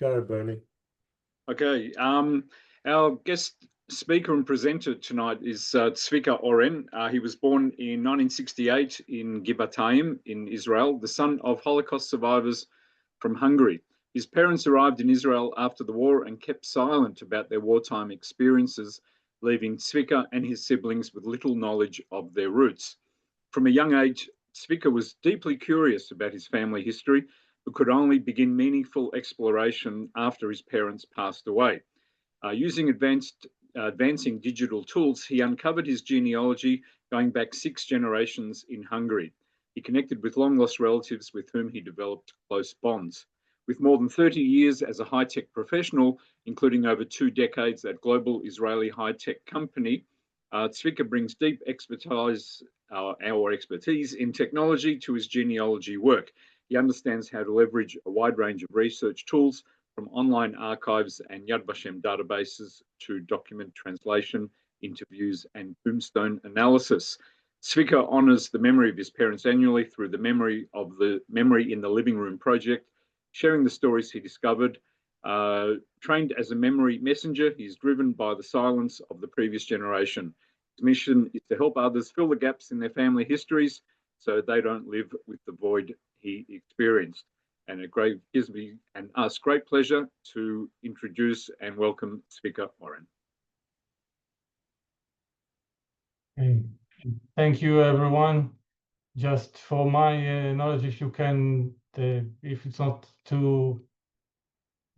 Go, Bernie. Okay. Our guest speaker and presenter tonight is Tzvika Oren. He was born in 1968 in Givatayim in Israel, the son of Holocaust survivors from Hungary. His parents arrived in Israel after the war and kept silent about their wartime experiences, leaving Tzvika and his siblings with little knowledge of their roots. From a young age, Tzvika was deeply curious about his family history, but could only begin meaningful exploration after his parents passed away. Using advancing digital tools, he uncovered his genealogy going back 6 generations in Hungary. He connected with long-lost relatives with whom he developed close bonds. With more than 30 years as a high-tech professional, including over 2 decades at global Israeli high-tech company, Tzvika brings deep expertise in technology to his genealogy work. He understands how to leverage a wide range of research tools, from online archives and Yad Vashem databases to document translation, interviews, and tombstone analysis. Tzvika honors the memory of his parents annually through the Memory in the Living Room project, sharing the stories he discovered. Trained as a memory messenger, he's driven by the silence of the previous generation. His mission is to help others fill the gaps in their family histories so they don't live with the void he experienced. And it gives me and us great pleasure to introduce and welcome Tzvika Oren. Thank you, everyone. Just for my knowledge, if you can, if it's not too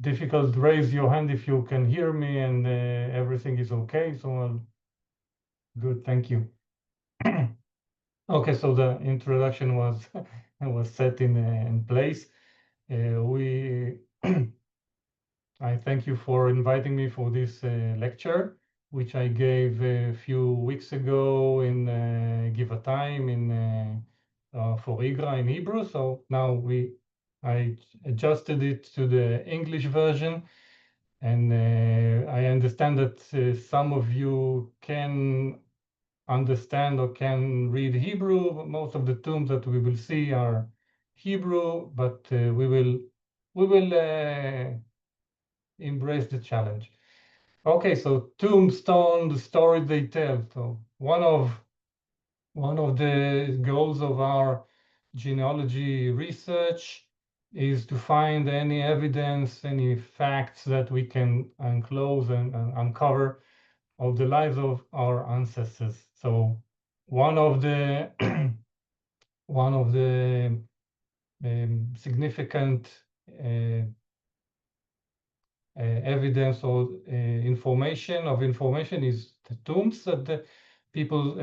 difficult, raise your hand if you can hear me and everything is okay. So good, thank you. Okay, so the introduction was set in place. I thank you for inviting me for this lecture, which I gave a few weeks ago in Givatayim for IGRA in Hebrew. So now I adjusted it to the English version, and I understand that some of you can understand or can read Hebrew. Most of the tombs that we will see are Hebrew, but we will embrace the challenge. Okay, so tombstone, the story they tell. So one of the goals of our genealogy research is to find any evidence, any facts that we can enclose and uncover of the lives of our ancestors. So one of the significant evidence or information is the tombs that the people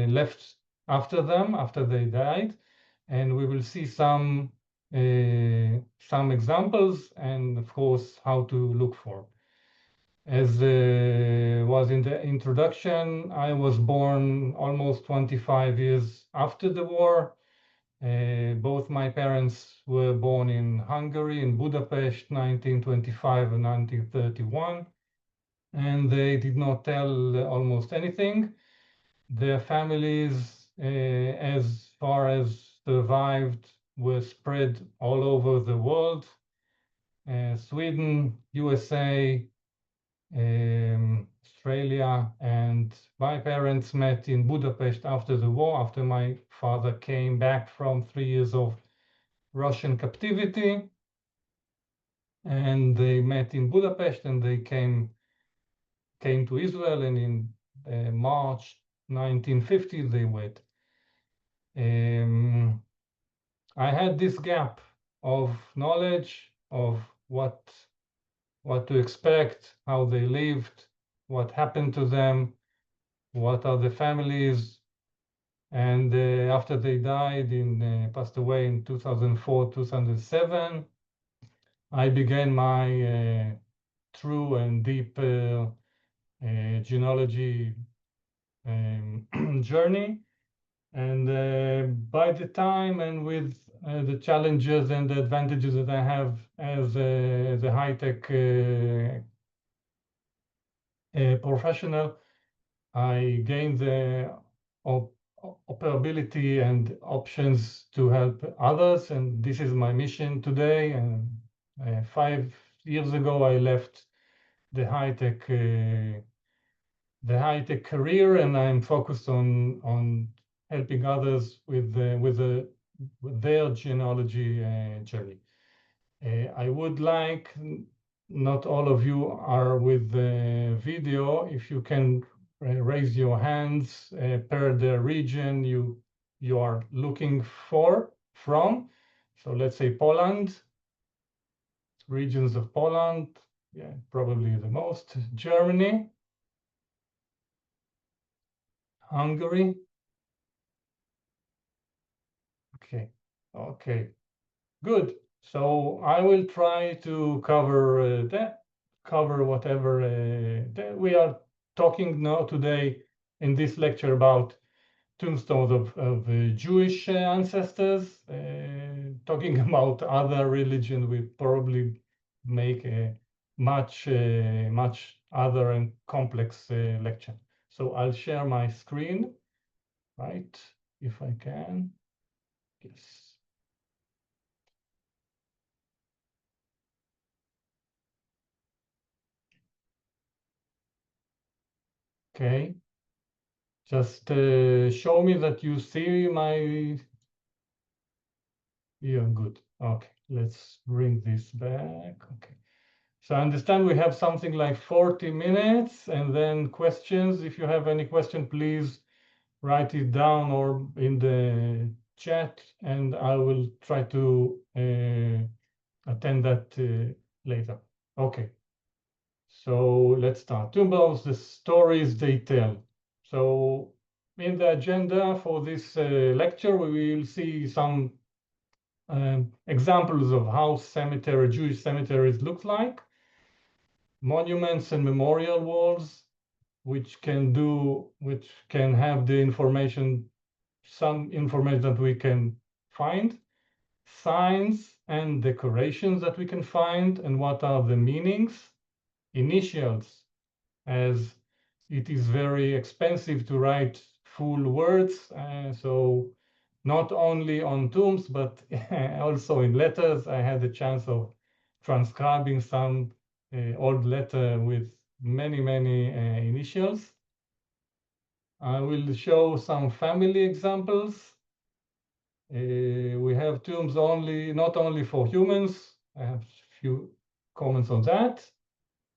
left after them, after they died, and we will see some examples and of course how to look for. As was in the introduction, I was born almost 25 years after the war. Both my parents were born in Hungary, in Budapest, 1925 and 1931, and they did not tell almost anything. Their families, as far as survived, were spread all over the world. Sweden, USA, Australia, and my parents met in Budapest after the war, after my father came back from 3 years of Russian captivity, and they met in Budapest, and they came to Israel, and in March 1950 they wed. I had this gap of knowledge of what to expect, how they lived, what happened to them, what are the families. And after they died, passed away in 2004, 2007, I began my true and deep genealogy journey. And by the time and with the challenges and the advantages that I have as a high-tech professional, I gained the operability and options to help others, and this is my mission today. And years ago, I left the high-tech career, and I'm focused on helping others with their genealogy journey. I would like, not all of you are with the video, if you can raise your hands per the region you are looking from. So let's say Poland, regions of Poland, yeah, probably the most. Germany, Hungary. Okay, good. So I will try to cover whatever that we are talking now today in this lecture about tombstones of Jewish ancestors. Talking about other religion, we probably make a much other and complex lecture. So I'll share my screen, right? If I can. Yes. Okay. Just show me that you see my. Yeah, good. Okay, let's bring this back. Okay. So I understand we have something like 40 minutes and then questions. If you have any question, please write it down or in the chat, and I will try to attend that later. Okay. So let's start. Tombstones, the stories they tell. So in the agenda for this lecture, we will see some examples of how Jewish cemeteries look like, monuments and memorial walls, which can have the information, some information that we can find, signs and decorations that we can find, and what are the meanings, initials, as it is very expensive to write full words, so not only on tombs, but also in letters. I had the chance of transcribing some old letter with many initials. I will show some family examples. We have tombs not only for humans. I have a few comments on that.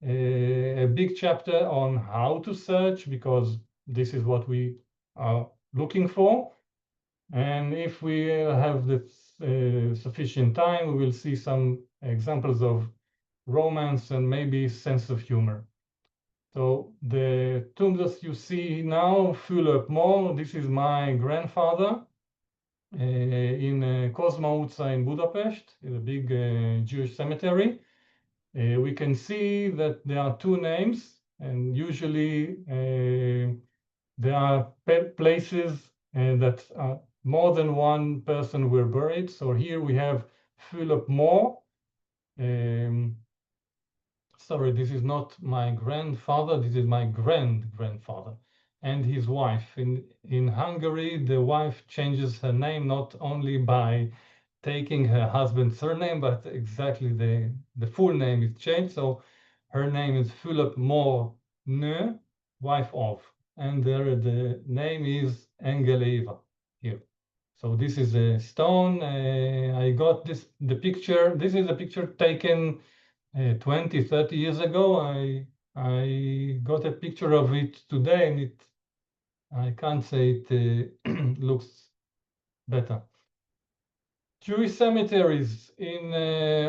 A big chapter on how to search, because this is what we are looking for. And if we have the sufficient time, we will see some examples of romance and maybe sense of humor. So the tomb that you see now, Fülöp Mor, this is my grandfather in Kozma Utca in Budapest, in a big Jewish cemetery. We can see that there are two names, and usually there are places that more than one person were buried. So here we have Fülöp Mor. Sorry, this is not my grandfather, this is my grandfather and his wife. In Hungary, the wife changes her name not only by taking her husband's surname, but exactly the full name is changed. So her name is Fülöp Mor Nő, wife of, and there the name is Engeleva here. So this is a stone. I got the picture. This is a picture taken 20, 30 years ago. I got a picture of it today, and I can't say it looks better. Jewish cemeteries in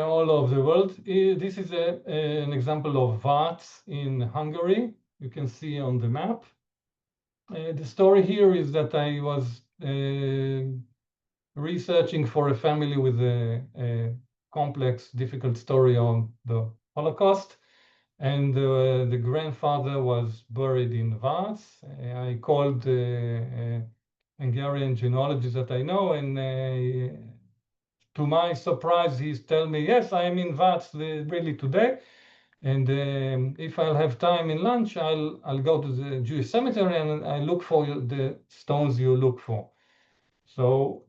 all over the world. This is an example of Vác in Hungary. You can see on the map. The story here is that I was researching for a family with a complex, difficult story on the Holocaust, and the grandfather was buried in Vác. I called Hungarian genealogist that I know, and to my surprise, he's telling me, yes, I am in Vác really today. And if I'll have time in lunch, I'll go to the Jewish cemetery and I look for the stones you look for. So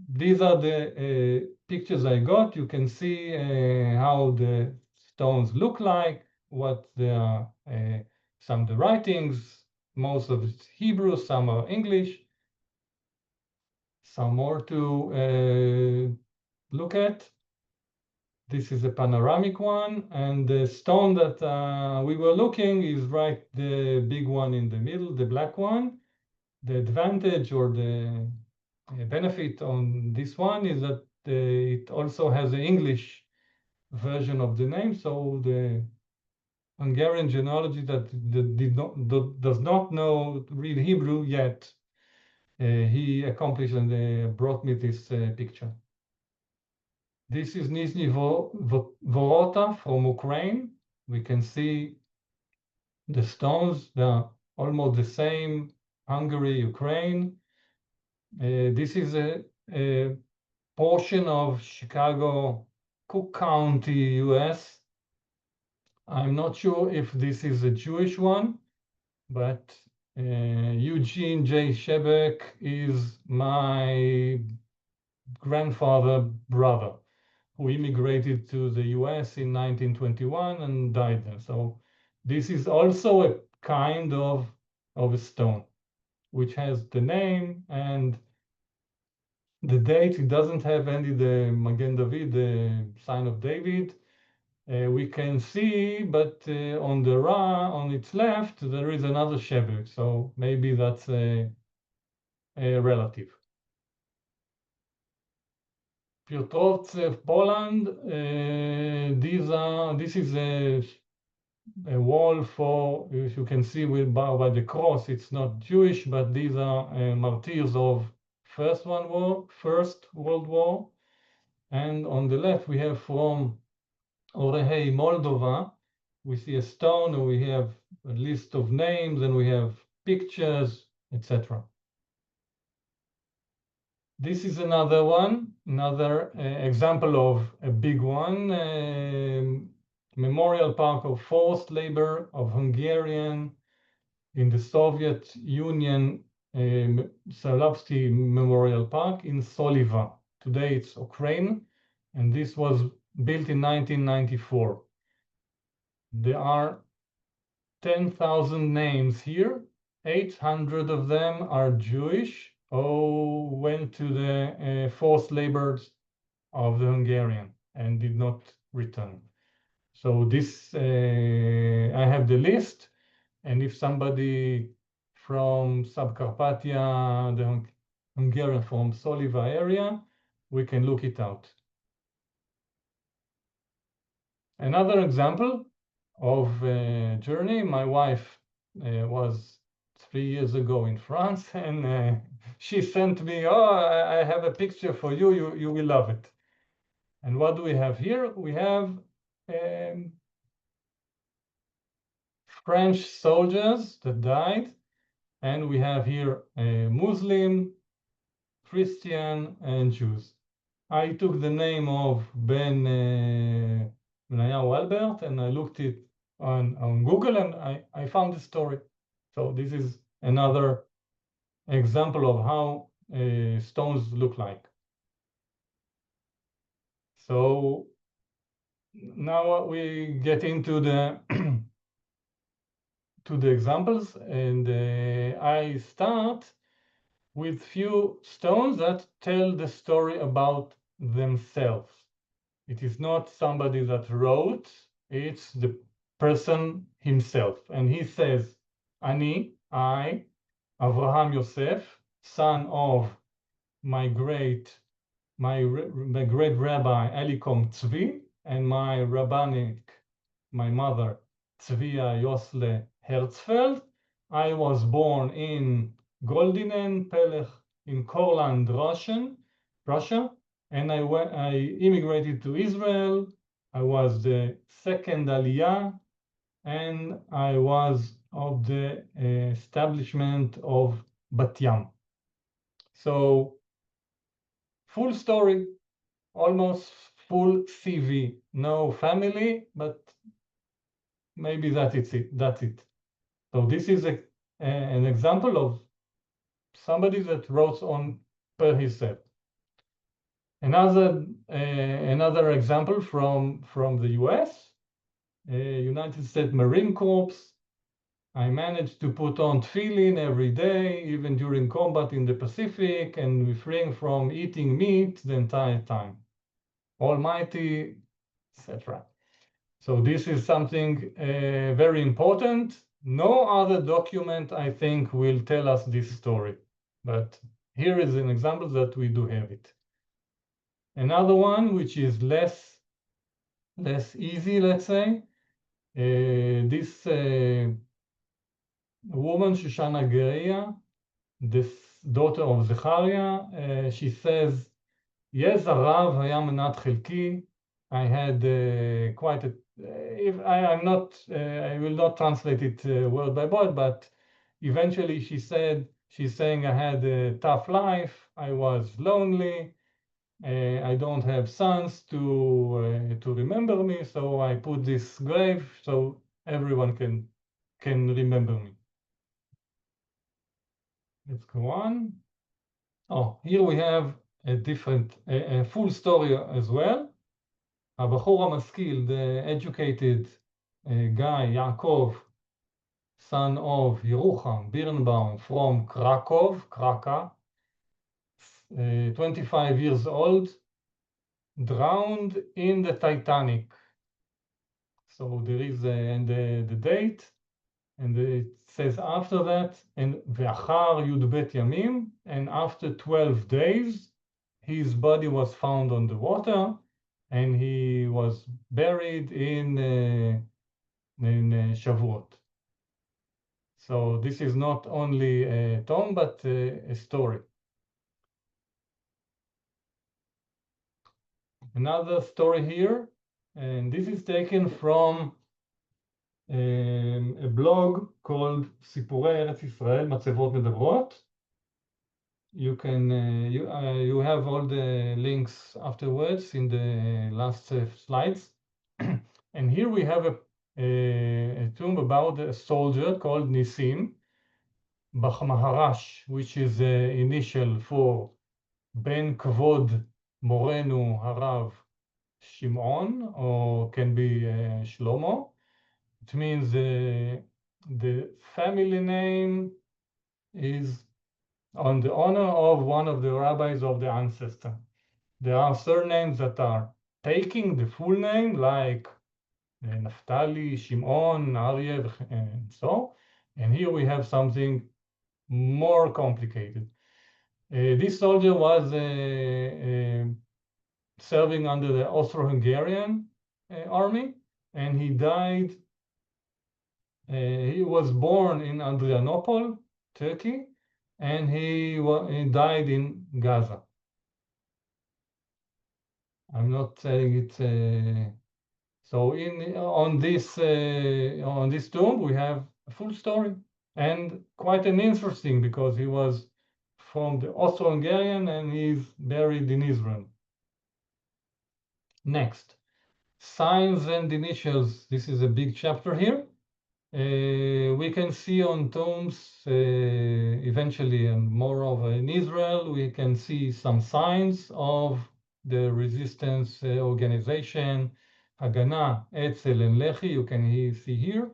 these are the pictures I got. You can see how the stones look like, what some of the writings, most of it's Hebrew, some are English, some more to look at. This is a panoramic one, and the stone that we were looking is right, the big one in the middle, the black one. The advantage or the benefit on this one is that it also has an English version of the name, so the Hungarian genealogy that does not know read Hebrew yet, he accomplished and brought me this picture. This is Nizhny Vorota from Ukraine. We can see the stones, they're almost the same, Hungary, Ukraine. This is a portion of Chicago, Cook County, US. I'm not sure if this is a Jewish one, but Eugene J. Shebek is my grandfather's brother, who immigrated to the US in 1921 and died there. So this is also a kind of a stone, which has the name and the date. It doesn't have any the Magen David, the sign of David. We can see, but on its left, there is another Shebek. So maybe that's a relative. Piotrowce, Poland. This is a wall for, if you can see by the cross, it's not Jewish, but these are martyrs of First World War. And on the left, we have from Orehei, Moldova. We see a stone, and we have a list of names, and we have pictures, etc. This is another one, another example of a big one. Memorial Park of Forced Labor of Hungarian in the Soviet Union, Sarlavsky Memorial Park in Soliva. Today it's Ukraine, and this was built in 1994. There are 10,000 names here. 800 of them are Jewish who went to the forced labors of the Hungarian and did not return. So this, I have the list, and if somebody from Subcarpathia, the Hungarian from Soliva area, we can look it out. Another example of a journey, my wife was 3 years ago in France, and she sent me, oh, I have a picture for you, you will love it. And what do we have here? We have French soldiers that died, and we have here Muslim, Christian, and Jews. I took the name of Ben Benayahu Albert, and I looked it on Google, and I found the story. So this is another example of how stones look like. So now we get into the to the examples, and I start with few stones that tell the story about themselves. It is not somebody that wrote, it's the person himself. And he says, I, Avraham Yosef, son of my great rabbi Elikom Tzvi, and my rabbinic, my mother, Tzvia Yosle Herzfeld. I was born in Goldinen, Pelech, in Courland, Russia, and I immigrated to Israel. I was the second Aliyah, and I was of the establishment of Bat Yam. So, full story, almost full CV, no family, but maybe that's it. So this is an example of somebody that wrote on per himself. Another example from the US. United States Marine Corps. I managed to put on tefillin every day, even during combat in the Pacific, and refrain from eating meat the entire time. Almighty, etc. So this is something very important. No other document, I think, will tell us this story, but here is an example that we do have it. Another one, which is less easy, let's say, this woman, Shoshana Geria, this daughter of Zechariah, she says, yes, הרב היה מנת חלקי. I had quite a, I will not translate it word by word, but eventually she's saying I had a tough life, I was lonely, I don't have sons to remember me, so I put this grave so everyone can remember me. Let's go on. Oh, here we have a different, a full story as well. הבחור המשכיל, the educated guy, Yaakov, son of Yerucham Birnbaum from Krakow, 25 years old, drowned in the Titanic. So there is the date, and it says after that, and ואחר י"ב ימים, and after 12 days, his body was found on the water, and he was buried in Shavuot. So this is not only a tomb, but a story. Another story here, and this is taken from a blog called סיפורי ארץ ישראל, מצבות מדברות. You can you have all the links afterwards in the last slides. And here we have a tomb about a soldier called Nisim Maharash, which is initial for Ben Kvod Morenu Harav Shimon, or can be Shlomo. It means the family name is on the honor of one of the rabbis of the ancestor. There are surnames that are taking the full name, like Naftali, Shimon, Aryeh, and so. And here we have something more complicated. This soldier was serving under the Austro-Hungarian army, and he died. He was born in Adrianople, Turkey, and he died in Gaza. I'm not saying it. So on this tomb we have a full story, and quite an interesting, because he was from the Austro-Hungarian and he's buried in Israel. Next, signs and initials. This is a big chapter here. We can see on tombs eventually, and moreover in Israel, we can see some signs of the resistance organization, Haganah, Etzel, and Lehi. You can see here.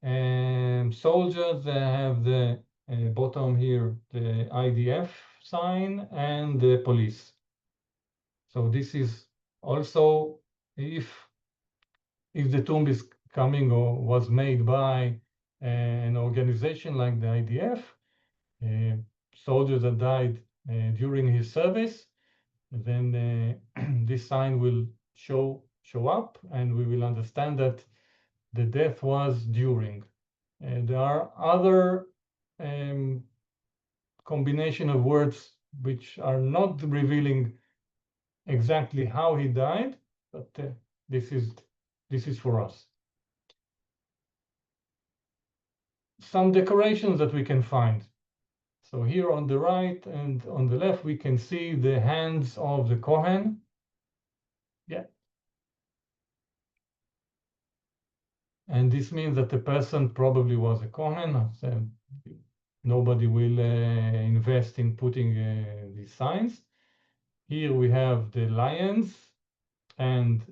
And soldiers have the bottom here, the IDF sign, and the police. So this is also, if the tomb is coming or was made by an organization like the IDF, soldiers that died during his service, then this sign will show up, and we will understand that the death was during. There are other combination of words which are not revealing exactly how he died, but this is for us. Some decorations that we can find. So here on the right and on the left, we can see the hands of the Kohen. Yeah. And this means that the person probably was a Kohen. So nobody will invest in putting these signs. Here we have the lions and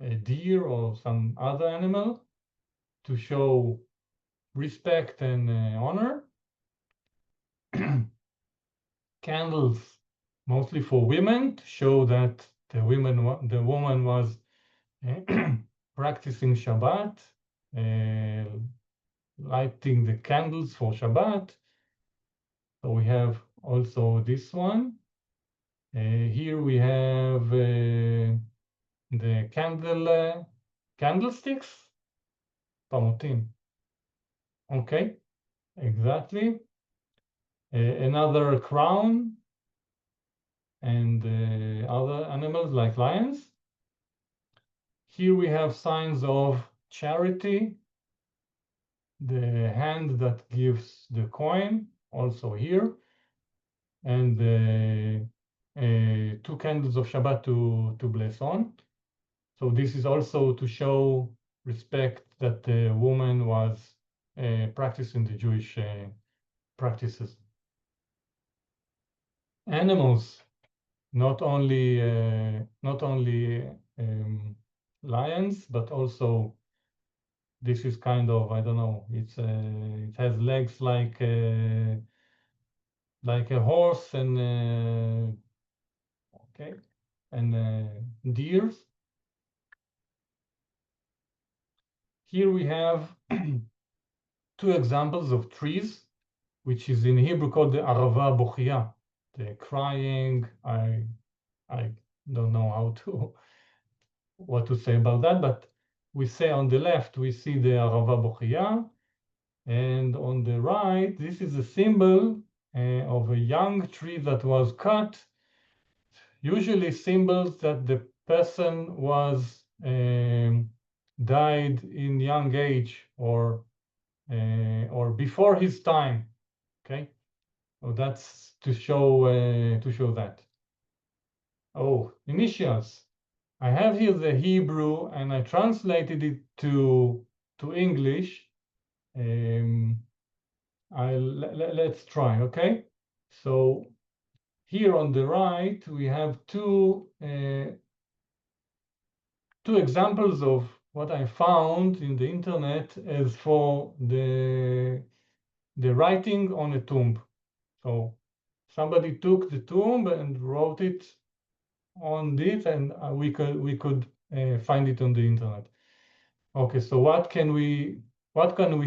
a deer or some other animal to show respect and honor. Candles, mostly for women, to show that the woman was practicing Shabbat, lighting the candles for Shabbat. So we have also this one. Here we have the candlesticks. Pamotim. Okay, exactly. Another crown and other animals like lions. Here we have signs of charity. The hand that gives the coin, also here. And 2 candles of Shabbat to bless on. So this is also to show respect that the woman was practicing the Jewish practices. Animals, not only lions, but also this is kind of, I don't know, it has legs like a horse and okay, and deers. Here we have 2 examples of trees, which is in Hebrew called the Arava Bochia, the crying. I don't know what to say about that, but we say on the left, we see the Arava Bochia, and on the right, this is a symbol of a young tree that was cut, usually symbols that the person was died in young age or before his time. Okay, so that's to show that. Oh, initials. I have here the Hebrew and I translated it to English. Let's try. Okay, so here on the right we have two examples of what I found in the internet as for the writing on a tomb. So somebody took the tomb and wrote it on this, and we could find it on the internet. Okay, so what can we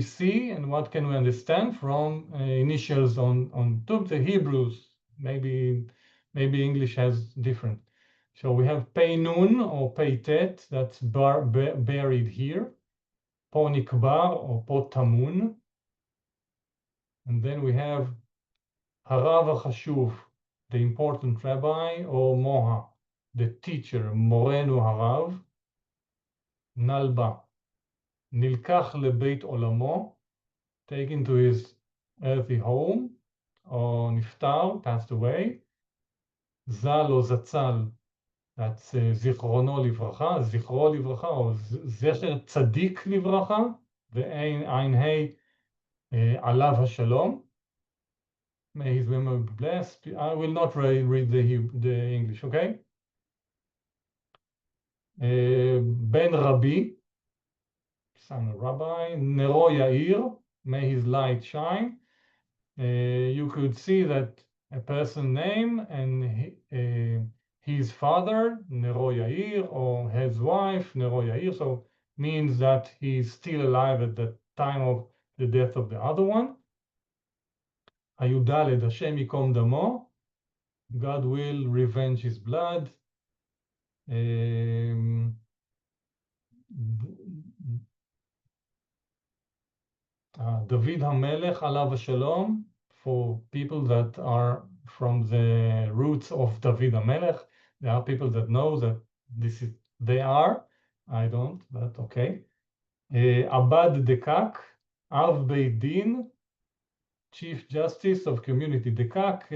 see and what can we understand from initials on tomb? The Hebrews, maybe English has different. So we have Pei Nun or Pei Tet, that's buried here. Po Nikbar or Po Tamun. And then we have Harav HaChashuv, the important rabbi, or Moha, the teacher, Morenu Harav. Nalba, Nilkach lebeit olamo, taken to his earthy home, or Niftar, passed away. Zal or Zatzal, that's Zichrono Livracha, Zichro Livracha, or Zecher Tzadik Livracha, Ve'ein Ein Hei Alav HaShalom. May his memory be blessed. I will not read the English, okay? Ben Rabbi, son of Rabbi, Nero Yair, may his light shine. You could see that a person name and his father, Nero Yair, or his wife, Nero Yair, so means that he's still alive at the time of the death of the other one. Ayudaled, Hashem Yikom Damo, God will revenge his blood. David HaMelech, Alav Shalom, for people that are from the roots of David HaMelech. There are people that know that they are. I don't, but okay. Abad Dekak, Av Beit Din, Chief Justice of Community Dekak,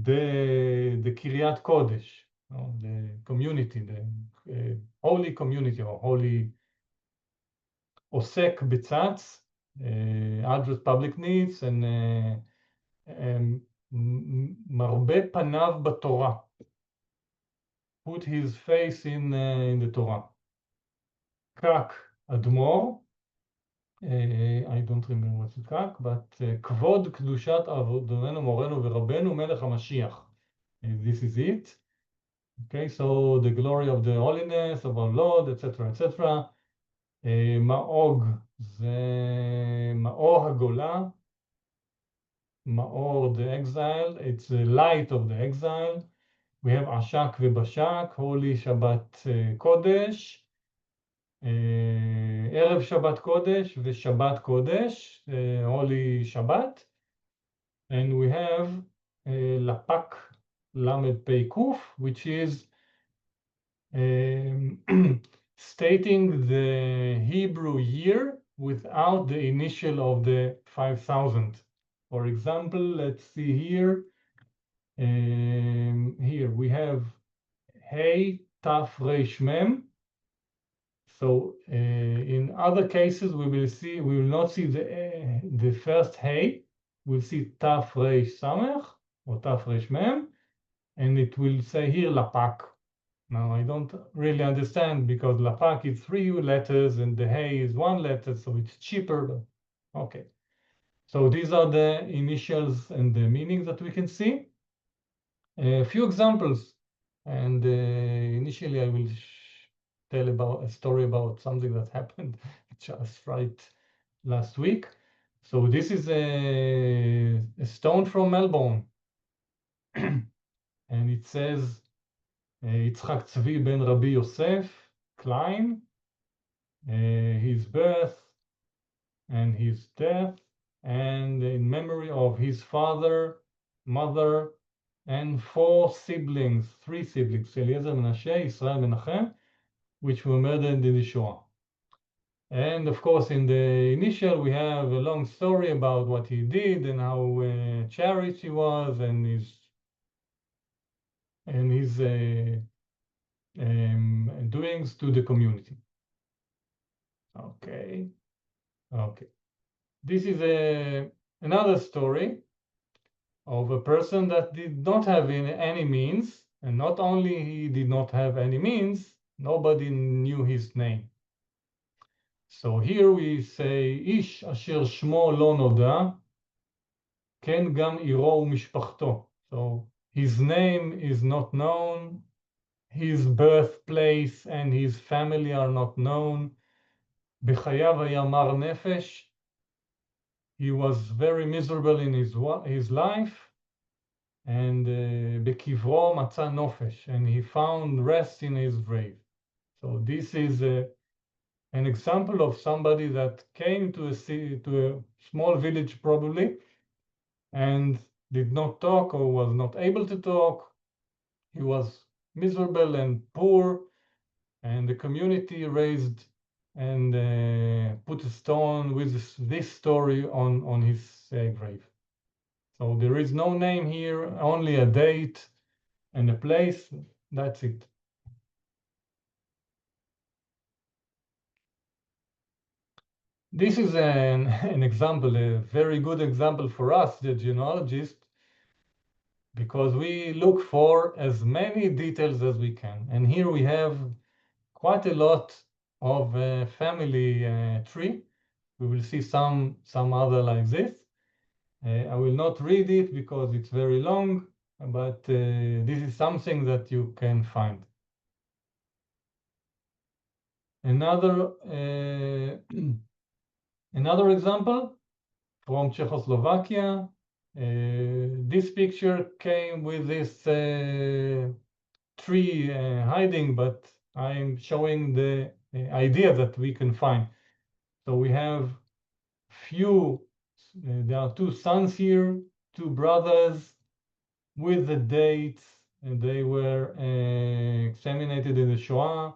the Kiryat Kodesh, the community, the holy community or holy Osek Betzatz, address public needs, and Marbe Panav Batorah. put his face in the Torah. Kak Admor, I don't remember what's it Kak, but Kvod Kedushat Adonenu Morenu Verabenu Melech HaMashiach. This is it. Okay, so the glory of the holiness of our Lord, etc., etc. Maog, זה מאור הגולה. Maor, the exile, it's the light of the exile. We have Ashak ובשק, Holy Shabbat Kodesh, ערב שבת קודש ושבת קודש, Holy Shabbat. And we have Lapak Lamed Pei Kuf, which is stating the Hebrew year without the initial of the 5,000. For example, let's see here. Here we have Hey Taf Reish Mem. So in other cases, we will not see the first Hey. We'll see Taf Reish Samech or Taf Reish Mem, and it will say here Lapak. Now I don't really understand because Lapak is 3 letters and the Hey is 1 letter, so it's cheaper. But okay. So these are the initials and the meanings that we can see. A few examples, and initially I will tell about a story about something that happened just right last week. So this is a stone from Melbourne, and it says Yitzchak Tzvi ben Rabbi Yosef Klein, his birth and his death, and in memory of his father, mother, and 4 siblings, 3 siblings, Eliezer, Menashe, Israel, Menachem, which were murdered in the Shoah. And of course, in the initial, we have a long story about what he did and how charitable he was, and his doings to the community. Okay. This is another story of a person that did not have any means, and not only he did not have any means, nobody knew his name. So here we say, איש אשר שמו לא נודע, כן גם עירו ומשפחתו. So his name is not known, his birthplace and his family are not known. בחייו היה מר נפש. He was very miserable in his life. And בקברו מצא נופש, and he found rest in his grave. So this is an example of somebody that came to a small village probably, and did not talk or was not able to talk. He was miserable and poor, and the community raised and put a stone with this story on his grave. So there is no name here, only a date and a place. That's it. This is an example, a very good example for us, the genealogists, because we look for as many details as we can. And here we have quite a lot of family tree. We will see some other like this. I will not read it because it's very long, but this is something that you can find. Another example from Czechoslovakia. This picture came with this tree hiding, but I'm showing the idea that we can find. So we have there are 2 sons here, 2 brothers with the dates, and they were exterminated in the Shoah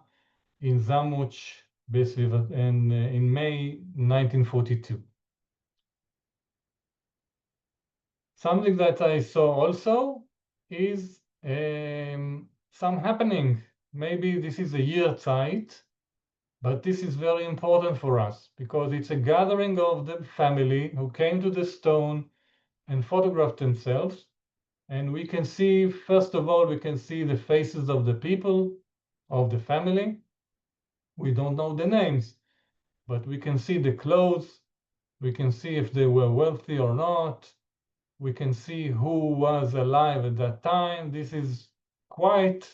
in Zamoch and in May 1942. Something that I saw also is some happening. Maybe this is a Yahrzeit, but this is very important for us because it's a gathering of the family who came to the stone and photographed themselves. And we can see, first of all, we can see the faces of the people, of the family. We don't know the names, but we can see the clothes. We can see if they were wealthy or not. We can see who was alive at that time. This is quite,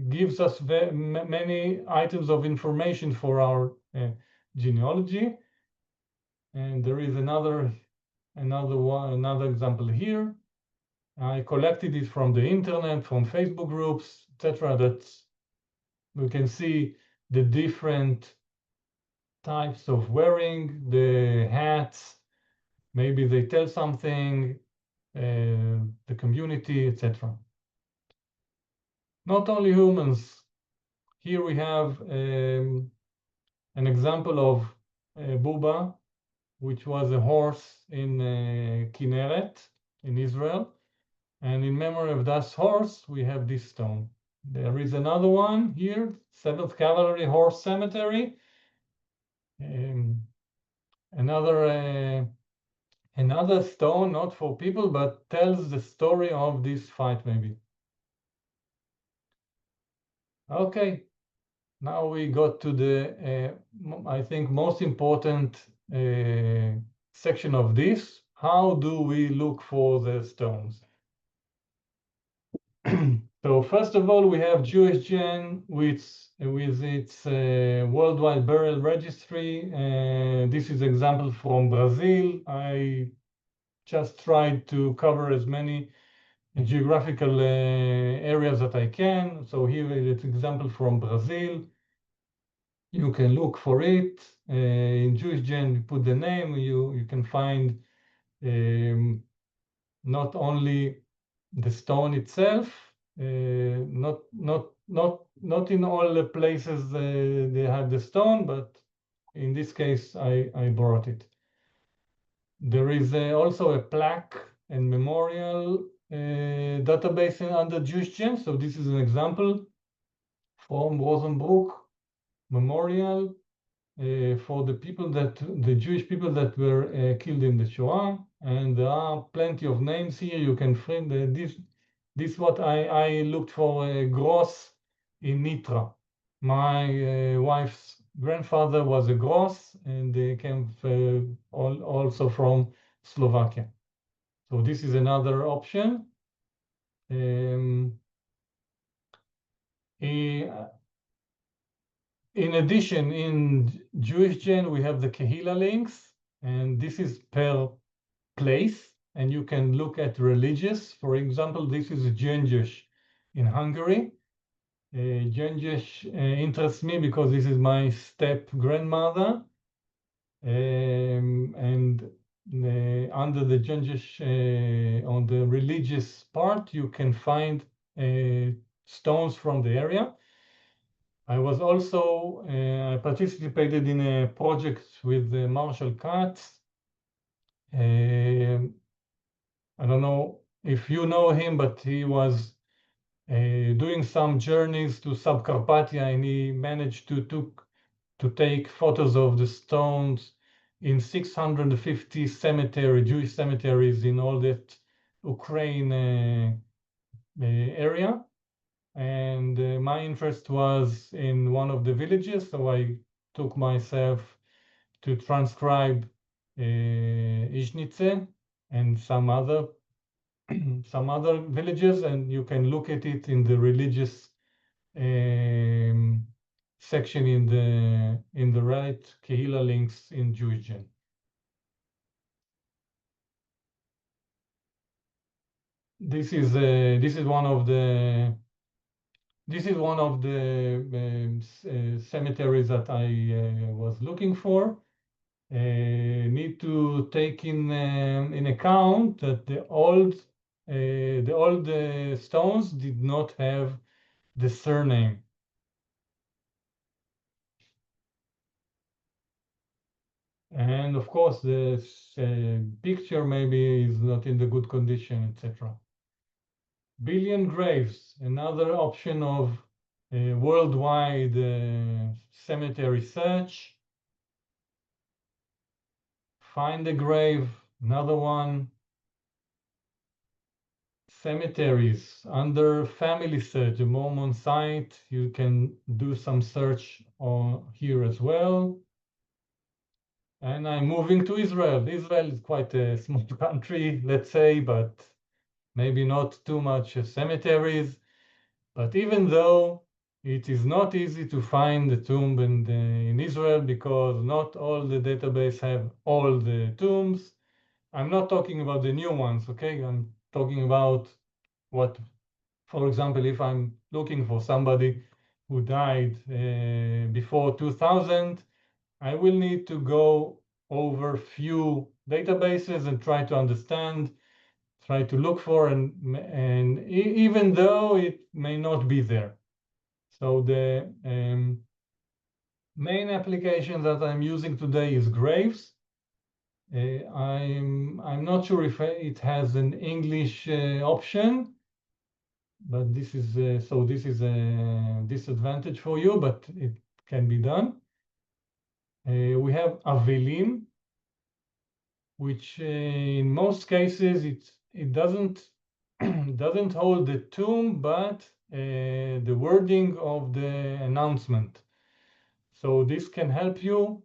gives us many items of information for our genealogy. And there is another example here. I collected it from the internet, from Facebook groups, etc. That we can see the different types of wearing, the hats, maybe they tell something, the community, etc. Not only humans. Here we have an example of Buba, which was a horse in Kinneret in Israel. And in memory of that horse, we have this stone. There is another one here, 7th Cavalry Horse Cemetery. Another stone, not for people, but tells the story of this fight, maybe. Okay, now we got to the, I think, most important section of this. How do we look for the stones? So first of all, we have JewishGen with its worldwide burial registry. This is example from Brazil. I just tried to cover as many geographical areas that I can. So here is an example from Brazil. You can look for it. In JewishGen, you put the name, you can find not only the stone itself, not in all the places they have the stone, but in this case, I brought it. There is also a plaque and memorial database under JewishGen. So this is an example from Rosenbruck Memorial for the Jewish people that were killed in the Shoah. And there are plenty of names here. You can find this what I looked for, Gross in Nitra. My wife's grandfather was a Gross, and they came also from Slovakia. So this is another option. In addition, in JewishGen, we have the Kehila links, and this is per place, and you can look at religious. For example, this is Gyöngyös in Hungary. Gyöngyös interests me because this is my step-grandmother, and under the Gyöngyös, on the religious part, you can find stones from the area. I was also I participated in a project with Marshall Katz. I don't know if you know him, but he was doing some journeys to Subcarpathia, and he managed to take photos of the stones in 650 Jewish cemeteries in all that Ukraine area. And my interest was in one of the villages, so I took myself to transcribe Izhnice and some other villages, and you can look at it in the religious section in the right Kehila links in JewishGen. This is one of the cemeteries that I was looking for. Need to take in account that the old stones did not have the surname. And of course, the picture maybe is not in the good condition, etc. Billion graves, another option of worldwide cemetery search. Find a grave, another one. cemeteries under family search, the Mormon site. You can do some search on here as well. And I'm moving to Israel. Israel is quite a small country, let's say, but maybe not too much cemeteries. But even though it is not easy to find a tomb in Israel because not all the database have all the tombs. I'm not talking about the new ones, okay? I'm talking about what, for example, if I'm looking for somebody who died before 2000, I will need to go over few databases and try to understand, try to look for, and even though it may not be there. So the main application that I'm using today is Graves. I'm not sure if it has an English option, but this is so this is a disadvantage for you, but it can be done. We have Avelim, which in most cases it doesn't doesn't hold the tomb, but the wording of the announcement. So this can help you.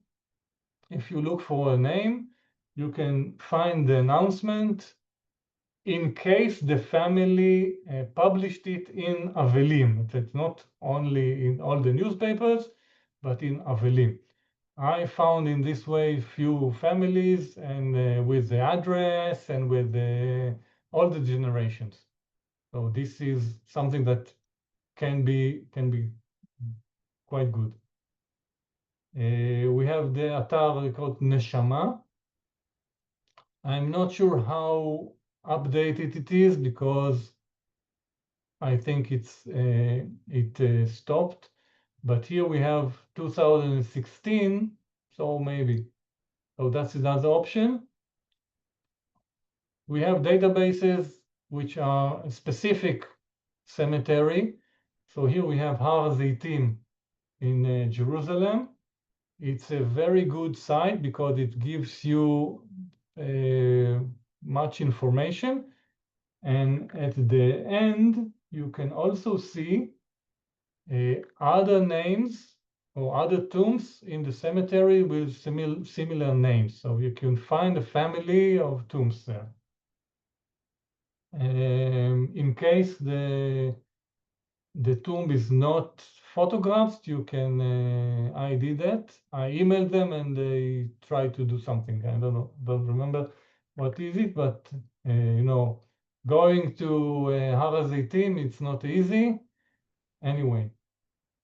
If you look for a name, you can find the announcement in case the family published it in Avelim. It's not only in all the newspapers, but in Avelim. I found in this way few families and with the address and with all the generations. So this is something that can be quite good. We have the atar called Neshama. I'm not sure how updated it is because I think it stopped. But here we have 2016, so maybe. So that's another option. We have databases which are a specific cemetery. So here we have Har Zeitim in Jerusalem. It's a very good site because it gives you much information. And at the end, you can also see other names or other tombs in the cemetery with similar names. So you can find a family of tombs there. In case the tomb is not photographed, you can ID that. I emailed them and they try to do something. I don't know, don't remember what is it, but you know, going to Har Hazeitim, it's not easy. Anyway,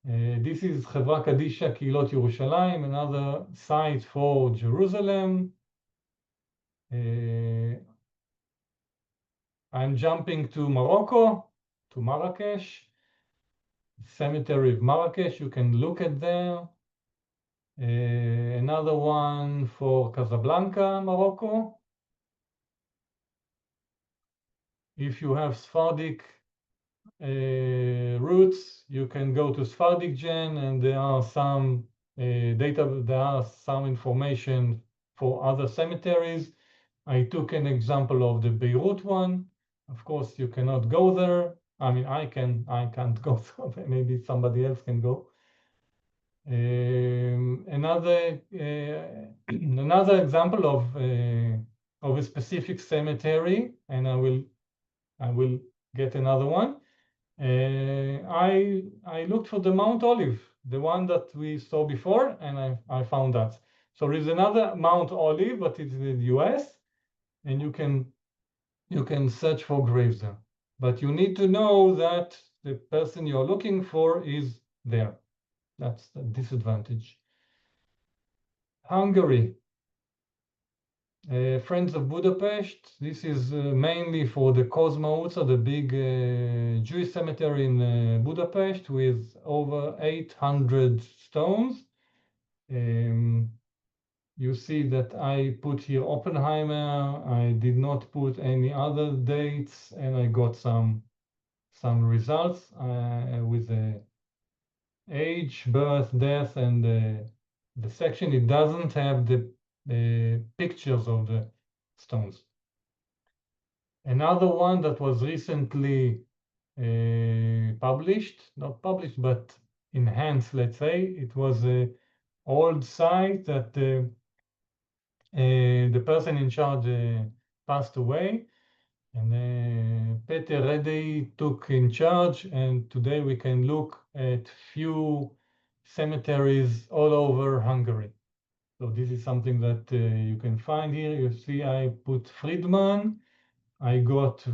this is Chevra Kadisha Kehilot Yerushalayim, another site for Jerusalem. I'm jumping to Morocco, to Marrakesh. Cemetery of Marrakesh, you can look at there. Another one for Casablanca, Morocco. If you have Sephardic roots, you can go to Sephardic Gen, and there are some there are some information for other cemeteries. I took an example of the Beirut one. Of course, you cannot go there. I mean, I can't go, so maybe somebody else can go. Another example of a specific cemetery, and I will get another one. I looked for the Mount Olive, the one that we saw before, and I found that. So there is another Mount Olive, but it's in the US, and you can search for graves there. But you need to know that the person you're looking for is there. That's the disadvantage. Hungary. Friends of Budapest. This is mainly for the Kozma Utca, the big Jewish cemetery in Budapest with over 800 stones. You see that I put here Oppenheimer. I did not put any other dates, and I got some results with the age, birth, death, and the section. It doesn't have the pictures of the stones. Another one that was recently not published, but enhanced, let's say. It was an old site that the person in charge passed away, and Peter Reddy took in charge, and today we can look at few cemeteries all over Hungary. So this is something that you can find here. You see I put Friedman, I got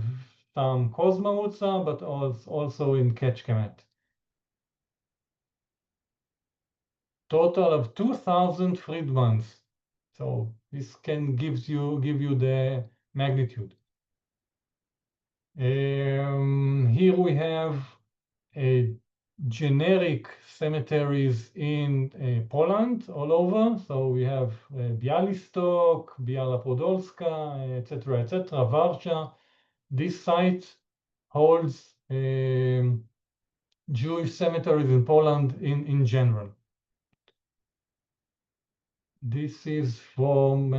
some Kozma Utsa, but also in Kecskemét. Total of 2,000 Friedmans. So this can give you the magnitude. Here we have a generic cemeteries in Poland all over. So we have Białystok, Biała Podolska, etc., Warszawa. This site holds Jewish cemeteries in Poland in general. This is from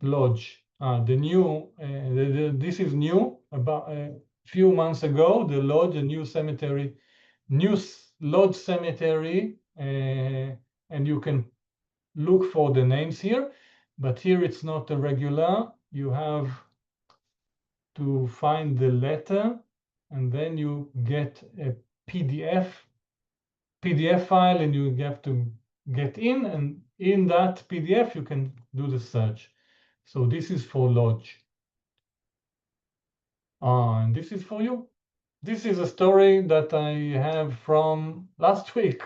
Lodz. This is new. About a few months ago, the Lodz, a new cemetery, Lodz cemetery, and you can look for the names here. But here it's not a regular. You have to find the letter, and then you get a PDF file, and you have to get in, and in that PDF you can do the search. So this is for Lodz. And this is for you. This is a story that I have from last week.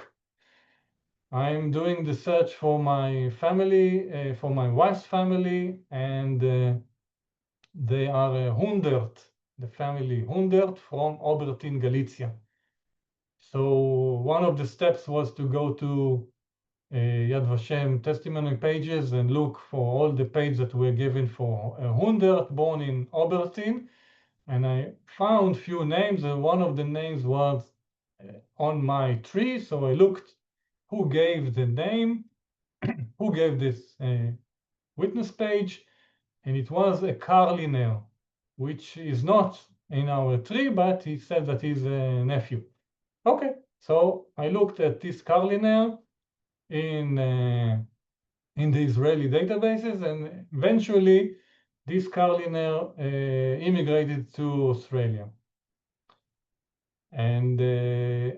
I'm doing the search for my family, for my wife's family, and they are Hundert, the family Hundert from Obertin, Galicia. So one of the steps was to go to Yad Vashem testimony pages and look for all the pages that were given for Hundert, born in Obertin. And I found few names, and one of the names was on my tree. So I looked who gave the name, who gave this witness page, and it was a Karliner, which is not in our tree, but he said that he's a nephew. Okay, so I looked at this Karliner in the Israeli databases, and eventually this Karliner immigrated to Australia. And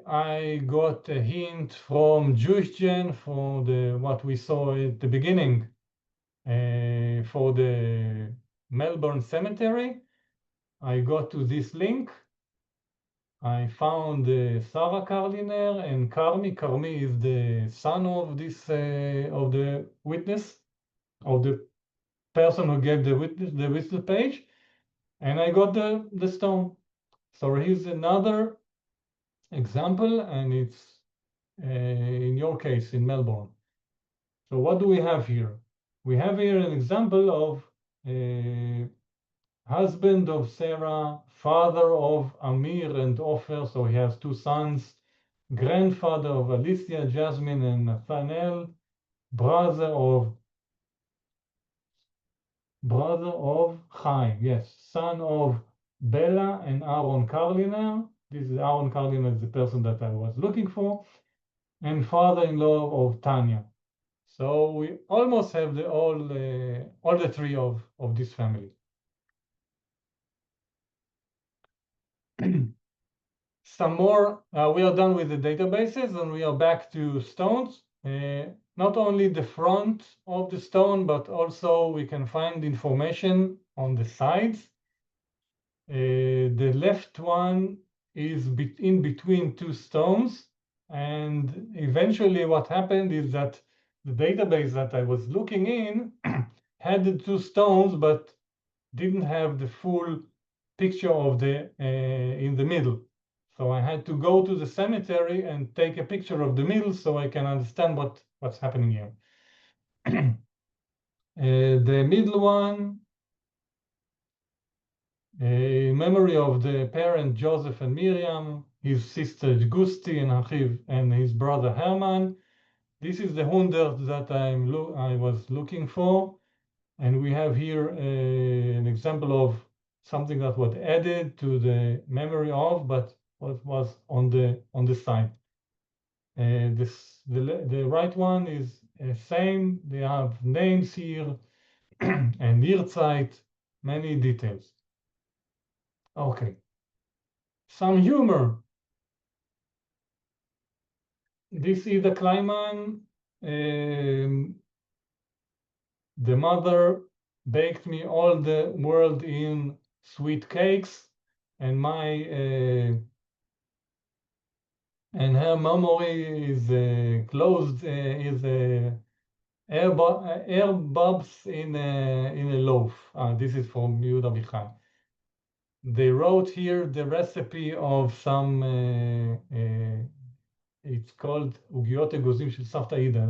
I got a hint from JewishGen for what we saw at the beginning for the Melbourne Cemetery. I got to this link. I found Sarah Karliner and Carmi. Carmi is the son of this of the witness, of the person who gave the witness page, and I got the stone. So here's another example, and it's in your case in Melbourne. So what do we have here? We have here an example of husband of Sarah, father of Amir and Ofer, so he has two sons, grandfather of Alicia, Jasmine, and Nathaniel, brother of Chaim, yes, son of Bella and Aaron Karliner. This is Aaron Karliner, is the person that I was looking for, and father-in-law of Tanya. So we almost have all the three of this family. Some more, we are done with the databases, and we are back to stones. Not only the front of the stone, but also we can find information on the sides. The left one is in between two stones, and eventually what happened is that the database that I was looking in had the two stones, but didn't have the full picture of the in the middle. So I had to go to the cemetery and take a picture of the middle so I can understand what's happening here. The middle one, in memory of the parent Joseph and Miriam, his sister Gusti and his brother Herman. This is the Hundert that I was looking for. And we have here an example of something that was added to the memory of, but what was on the side. The right one is same. They have names here and Yahrzeit, many details. Okay, some humor. This is the Kleiman. The mother baked me all the world in sweet cakes, and her memory is closed, is air bubbles in a loaf. This is from Yehuda Vichai. They wrote here the recipe of some. It's called עוגיות אגוזים של סבתא עידה.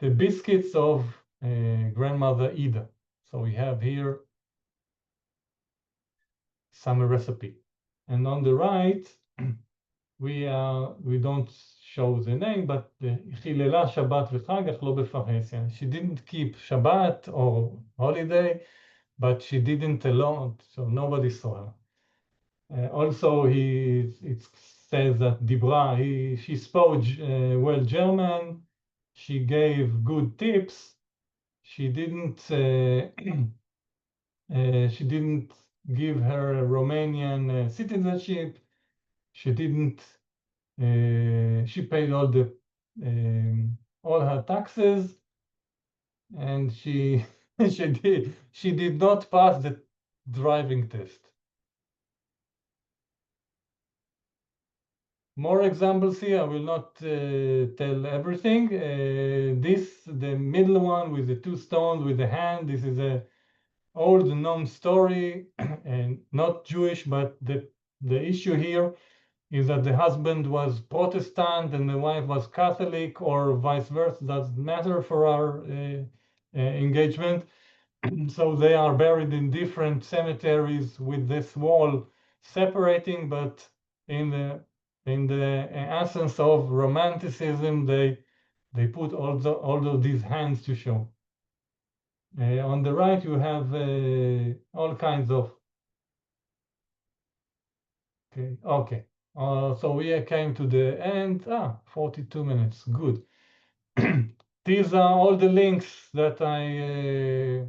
The biscuits of grandmother Ida. So we have here some recipe, and on the right we don't show the name, but חיללה שבת וחג אך לא בפרהסיה. She didn't keep Shabbat or holiday, but she didn't alone, so nobody saw her. Also, it says that Dibra, she spoke well German. She gave good tips. She didn't give her Romanian citizenship. She didn't. She paid all her taxes, and she did not pass the driving test. More examples here. I will not tell everything. The middle one with the two stones with the hand. This is a old known story, and not Jewish, but the issue here is that the husband was Protestant and the wife was Catholic, or vice versa. Doesn't matter for our engagement. So they are buried in different cemeteries with this wall separating, but in the essence of romanticism, they put all of these hands to show. On the right, you have all kinds of. Okay. So we came to the end. 42 minutes. Good. These are all the links that I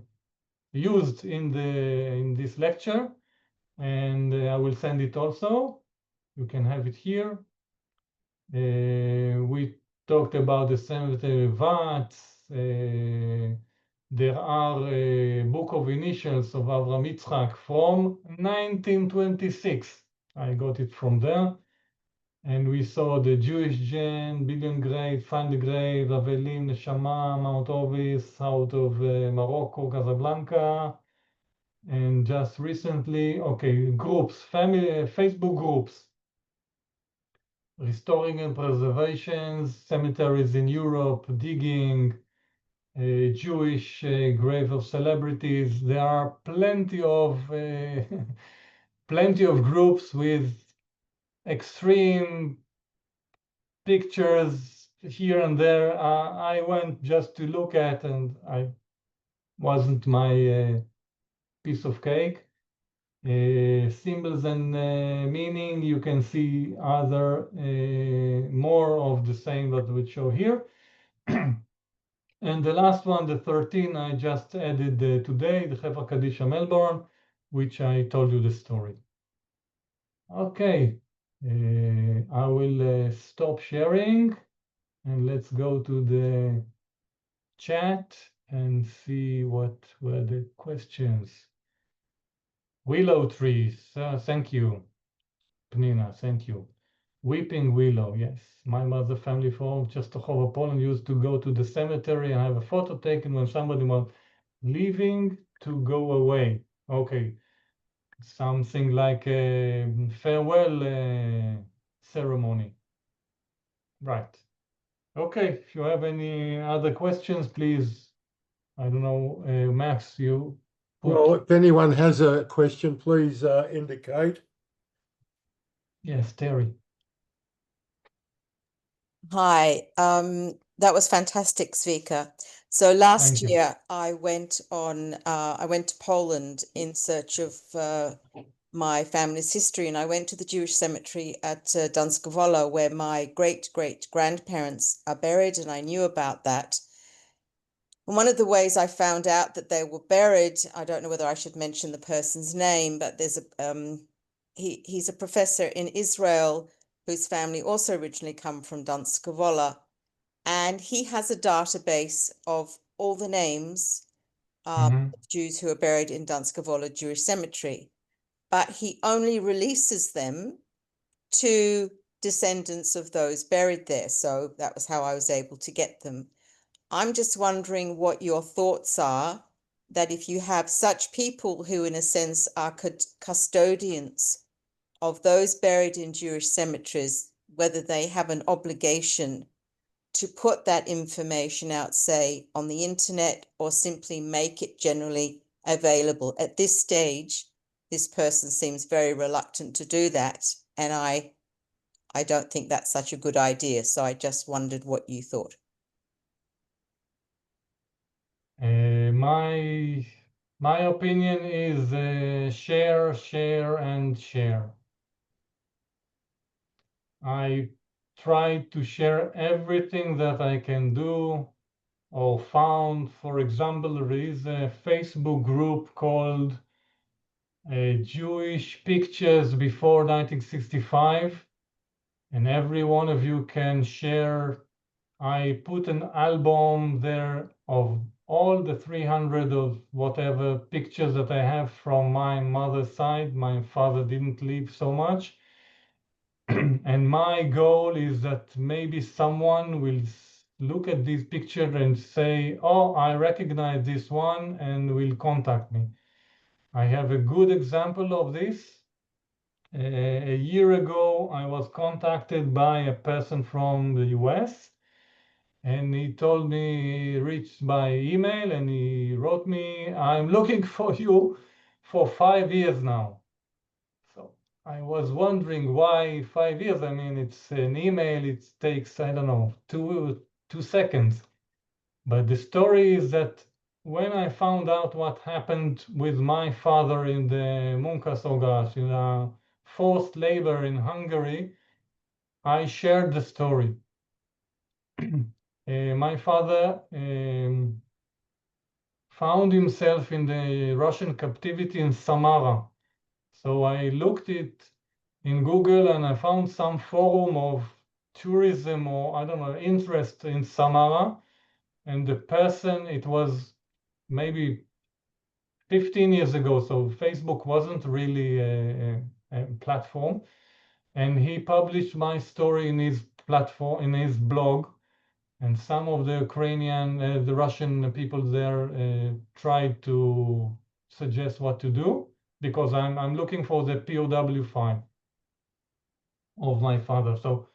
used in this lecture, and I will send it also. You can have it here. We talked about the cemetery Vats. There are a book of initials of Avram Yitzchak from 1926. I got it from there. And we saw the Jewish Gen, Billion Grave, Find the Grave, Avelim, Neshama, Mount Ovis, out of Morocco, Casablanca. And just recently, groups, Facebook groups. Restoring and preservation, cemeteries in Europe, digging, Jewish grave of celebrities. There are plenty of groups with extreme pictures here and there. I went just to look at, and I wasn't my piece of cake. Symbols and meaning, you can see other more of the same that we show here. And the last one, the 13, I just added today, the Chevra Kadisha Melbourne, which I told you the story. Okay, I will stop sharing, and let's go to the chat and see what were the questions. Willow trees, thank you. Pnina, thank you. Weeping Willow, yes. My mother family from Częstochowa, Poland used to go to the cemetery and have a photo taken when somebody was leaving to go away. Okay, something like a farewell ceremony. Right. Okay, if you have any other questions, please, I don't know, Max, you. Well, if anyone has a question, please indicate. Yes, Terry. Hi. That was fantastic, Zvika. So last Thank you. year I went to Poland in search of my family's history, and I went to the Jewish cemetery at Danska Wola, where my great-great-grandparents are buried, and I knew about that. And one of the ways I found out that they were buried, I don't know whether I should mention the person's name, but there's he's a professor in Israel whose family also originally come from Danska Wola. And he has a database of all the names of Jews who are buried in Danska Wola Jewish Cemetery, but he only releases them to descendants of those buried there. So that was how I was able to get them. I'm just wondering what your thoughts are, that if you have such people who, in a sense, are custodians of those buried in Jewish cemeteries, whether they have an obligation to put that information out, say, on the internet, or simply make it generally available. At this stage, this person seems very reluctant to do that, and I don't think that's such a good idea. So I just wondered what you thought. My opinion is share, share, and share. I try to share everything that I can do or found. For example, there is a Facebook group called Jewish Pictures Before 1965, and every one of you can share. I put an album there of all the 300 of whatever pictures that I have from my mother's side. My father didn't live so much. And my goal is that maybe someone will look at this picture and say, oh, I recognize this one, and will contact me. I have a good example of this. A year ago, I was contacted by a person from the US, and he told me, he reached by email, and he wrote me, I'm looking for you for 5 years now. So I was wondering why 5 years. I mean, it's an email, it takes, I don't know, two seconds. But the story is that when I found out what happened with my father in the Munkasogas, in the forced labor in Hungary, I shared the story. My father found himself in the Russian captivity in Samara. So I looked it in Google, and I found some forum of tourism, or I don't know, interest in Samara. And the person, it was maybe 15 years ago, so Facebook wasn't really a platform. And he published my story in his platform, in his blog. And some of the Ukrainian, the Russian people there tried to suggest what to do, because I'm looking for the POW file of my father. So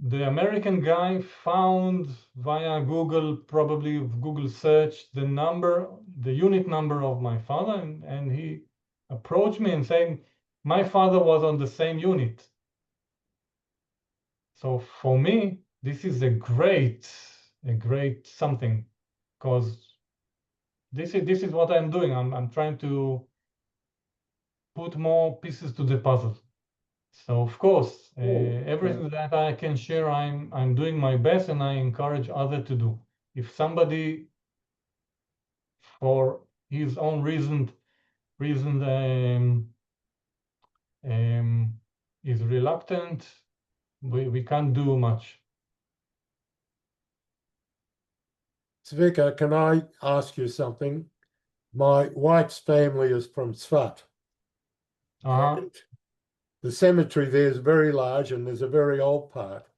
the American guy found via Google, probably Google search, the unit number of my father, and he approached me and saying, my father was on the same unit. So for me, this is a great something, because this is what I'm doing. I'm trying to put more pieces to the puzzle. So of course, everything that I can share, I'm doing my best, and I encourage others to do. If somebody, for his own reason is reluctant, we can't do much. Zvika, can I ask you something? My wife's family is from Tzfat. And the cemetery there is very large, and there's a very old part,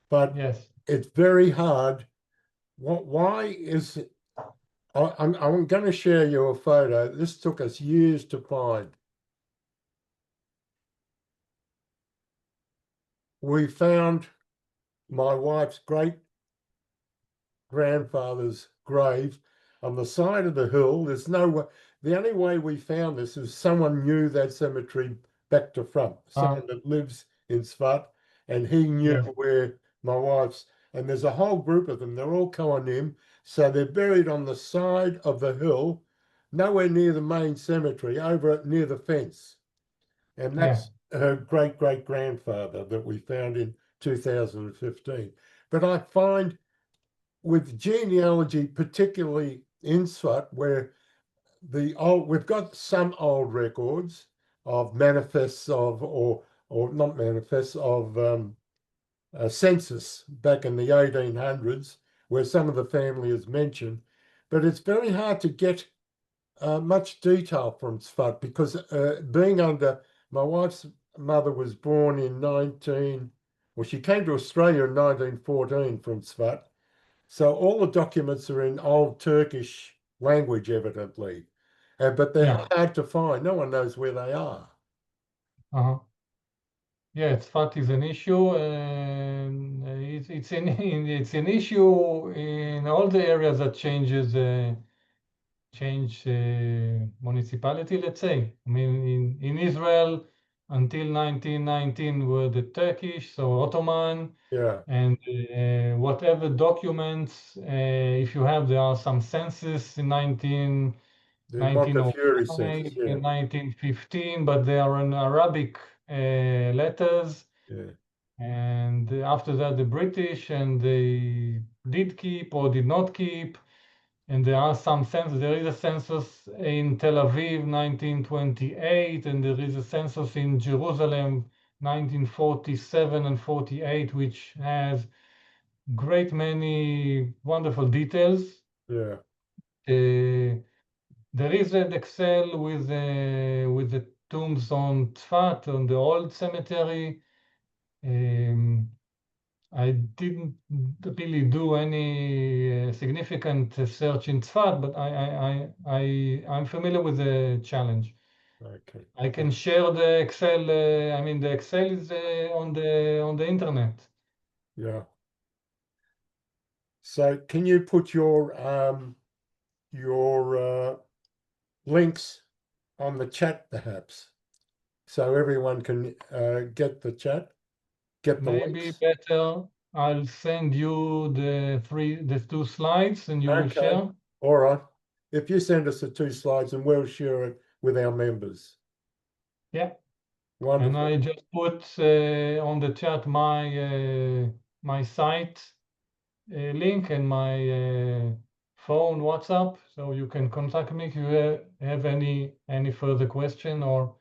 but Yes. it's very hard. Why is it? I'm going to share you a photo. This took us years to find. We found my wife's great-grandfather's grave on the side of the hill. There's no way. The only way we found this is someone knew that cemetery back to front. Someone that lives in Tzfat, and he knew where my wife's and there's a whole group of them. They're all Kohanim, so they're buried on the side of the hill, nowhere near the main cemetery, over near the fence. And that's her great-great-grandfather that we found in 2015. But I find with genealogy, particularly in Sfat, where we've got some old records of manifests of, or not manifests of a census back in the 1800s, where some of the family is mentioned, but it's very hard to get much detail from Sfat because being under, my wife's mother was born in she came to Australia in 1914 from Sfat. So all the documents are in old Turkish language, evidently, but they're hard to find. No one knows where they are. Yeah, Tzfat is an issue, and it's an issue in all the areas that change municipality, let's say. I mean, in Israel, until 1919 were the Turkish, so Ottoman, Yeah, and whatever documents, if you have, there are some census in the Montefiore 1905, census. Yeah, in 1915, but they are in Arabic letters. yeah, And after that, the British, and they did keep or did not keep. And there are some census. There is a census in Tel Aviv, 1928, and there is a census in Jerusalem, 1947 and 48, which has great many wonderful details. yeah. There is an Excel with the tombs on Tzfat, on the old cemetery. I didn't really do any significant search in Tzfat, but I'm familiar with the challenge. Okay. I can share the Excel. I mean, the Excel is on the internet. Yeah. So can you put your links on the chat, perhaps, so everyone can get the chat, get the Maybe links? better, I'll send you the two slides, and you will Okay. share. All right. If you send us the 2 slides, and we'll share it with our members. Yeah. Wonderful. And I just put on the chat my site link and my phone, WhatsApp, so you can contact me if you have any further question or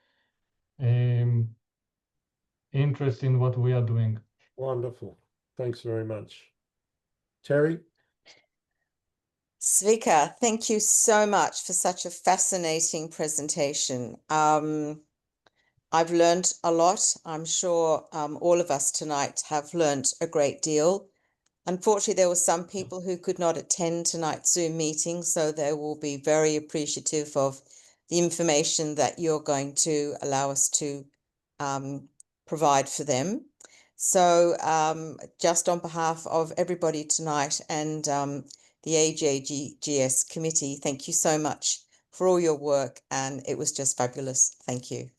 interest in what we are doing. Wonderful. Thanks very much. Terry? Zvika, thank you so much for such a fascinating presentation. I've learned a lot. I'm sure all of us tonight have learned a great deal. Unfortunately, there were some people who could not attend tonight's Zoom meeting, so they will be very appreciative of the information that you're going to allow us to provide for them. So just on behalf of everybody tonight and the AJGS committee, thank you so much for all your work, and it was just fabulous. Thank you.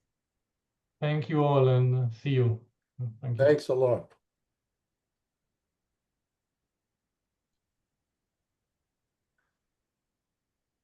Thank you all, and see you. Thank you. Thanks a lot.